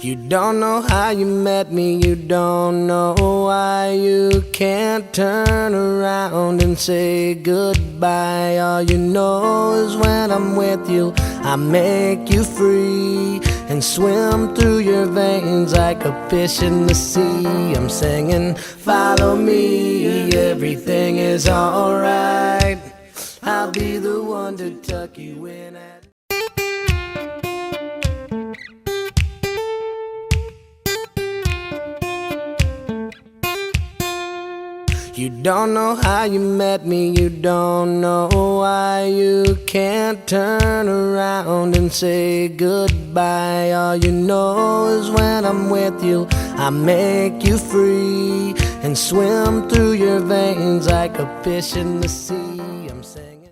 You don't know how you met me, you don't know why you can't turn around and say goodbye. All you know is when I'm with you, I make you free and swim through your veins like a fish in the sea. I'm singing, follow me, everything is alright. I'll be the one to tuck you in at You don't know how you met me, you don't know why you can't turn around and say goodbye. All you know is when I'm with you, I make you free and swim through your veins like a fish in the sea. I'm saying